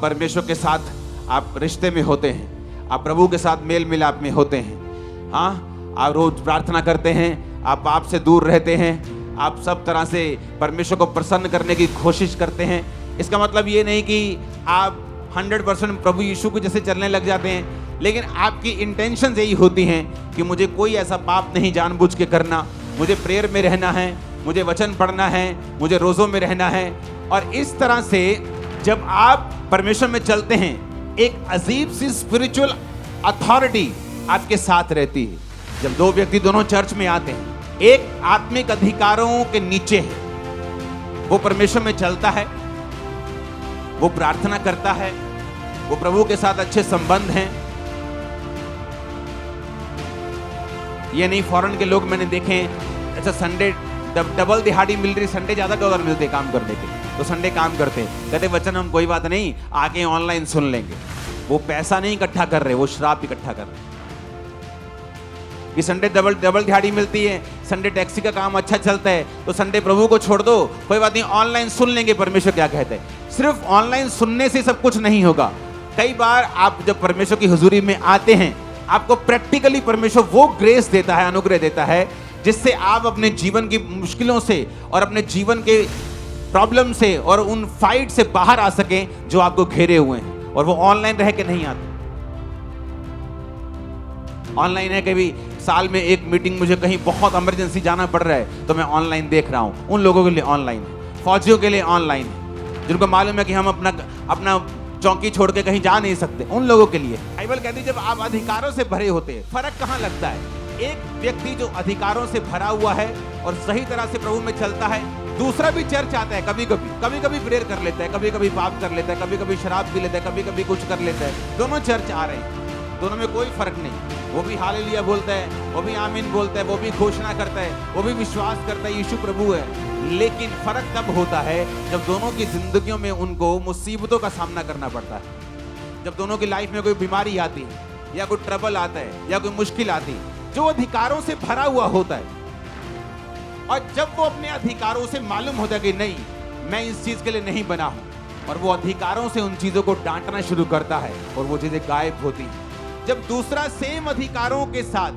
परमेश्वर के साथ आप रिश्ते में होते हैं, आप प्रभु के साथ मेल मिलाप में होते हैं। हाँ, आप रोज प्रार्थना करते हैं, आप पाप से दूर रहते हैं, आप सब तरह से परमेश्वर को प्रसन्न करने की कोशिश करते हैं। इसका मतलब ये नहीं कि आप 100% प्रभु यीशु को जैसे चलने लग जाते हैं, लेकिन आपकी इंटेंशन यही होती हैं कि मुझे कोई ऐसा पाप नहीं जानबूझ के करना, मुझे प्रेयर में रहना है, मुझे वचन पढ़ना है, मुझे रोज़ों में रहना है। और इस तरह से जब आप परमेश्वर में चलते हैं, एक अजीब सी स्पिरिचुअल अथॉरिटी आपके साथ रहती है। जब दो व्यक्ति दोनों चर्च में आते हैं, एक आत्मिक अधिकारों के नीचे है, वो परमेश्वर में चलता है, वो प्रार्थना करता है, वो प्रभु के साथ अच्छे संबंध हैं। ये नहीं, फॉरेन के लोग मैंने देखे हैं, अच्छा संडे डबल दिहाड़ी मिल रही, संडे ज्यादा डॉलर मिलते काम करने के, तो संडे काम करते, कहते वचन हम कोई बात नहीं आके ऑनलाइन सुन लेंगे। वो पैसा नहीं इकट्ठा कर रहे, वो श्राप इकट्ठा कर रहे कि संडे डबल दिहाड़ी मिलती है, संडे टैक्सी का काम अच्छा चलता है, तो संडे प्रभु को छोड़ दो, कोई बात नहीं ऑनलाइन सुन लेंगे परमेश्वर क्या कहते हैं। सिर्फ ऑनलाइन सुनने से सब कुछ नहीं होगा। कई बार आप जब परमेश्वर की हुजूरी में आते हैं, आपको प्रैक्टिकली परमेश्वर वो ग्रेस देता है, अनुग्रह देता है, जिससे आप अपने जीवन की मुश्किलों से और अपने जीवन के प्रॉब्लम से और उन फाइट से बाहर आ सकें जो आपको घेरे हुए हैं। और वो ऑनलाइन रह के नहीं आते। ऑनलाइन है कि भी साल में एक मीटिंग, मुझे कहीं बहुत इमरजेंसी जाना पड़ रहा है तो मैं ऑनलाइन देख रहा हूं। उन लोगों के लिए ऑनलाइन है, फौजियों के लिए ऑनलाइन है, जिनको मालूम है कि हम अपना चौकी छोड़ के कहीं जा नहीं सकते, उन लोगों के लिए। बाइबल कहती है जब आप अधिकारों से भरे होते हैं, फर्क कहां लगता है? एक व्यक्ति जो अधिकारों से भरा हुआ है और सही तरह से प्रभु में चलता है, दूसरा भी चर्च आता है, कभी कभी प्रेयर कर लेता है, कभी कभी पाप कर लेता है, कभी कभी शराब पी लेता है, कभी कभी कुछ कर लेता है, दोनों चर्च आ रहे हैं, दोनों में कोई फर्क नहीं। वो भी हालेलुया बोलता है, वो भी आमीन बोलता है, वो भी घोषणा करता है, वो भी विश्वास करता है यीशु प्रभु है। लेकिन फर्क तब होता है जब दोनों की जिंदगियों में उनको मुसीबतों का सामना करना पड़ता है, जब दोनों की लाइफ में कोई बीमारी आती है या कोई ट्रबल आता है या कोई मुश्किल आती है, जो अधिकारों से भरा हुआ होता है। और जब वो अपने अधिकारों से मालूम होता है कि नहीं, मैं इस चीज के लिए नहीं बना हूं, और वो अधिकारों से उन चीजों को डांटना शुरू करता है और वो चीजें गायब होती हैं। जब दूसरा सेम अधिकारों के साथ,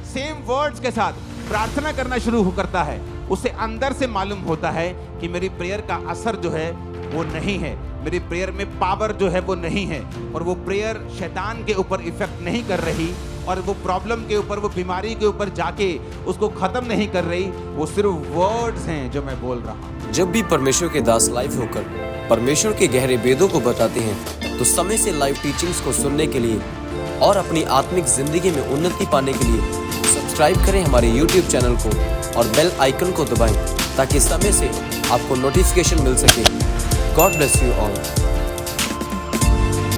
सेम वर्ड्स के साथ प्रार्थना करना शुरू करता है, उसे अंदर से मालूम होता है कि मेरी प्रेयर का असर जो है वो नहीं है, मेरी प्रेयर में पावर जो है वो नहीं है, और वो प्रेयर शैतान के ऊपर इफेक्ट नहीं कर रही, और वो प्रॉब्लम के ऊपर, वो बीमारी के ऊपर जाके उसको खत्म नहीं कर रही, वो सिर्फ वर्ड्स हैं जो मैं बोल रहा हूं। जब भी परमेश्वर के दास लाइव होकर परमेश्वर के गहरे वेदों को बताते हैं, तो समय से लाइव टीचिंग्स को सुनने के लिए और अपनी आत्मिक जिंदगी में उन्नति पाने के लिए सब्सक्राइब करें हमारे YouTube चैनल को और बेल आइकन को दबाएं, ताकि समय से आपको नोटिफिकेशन मिल सके। God bless you all.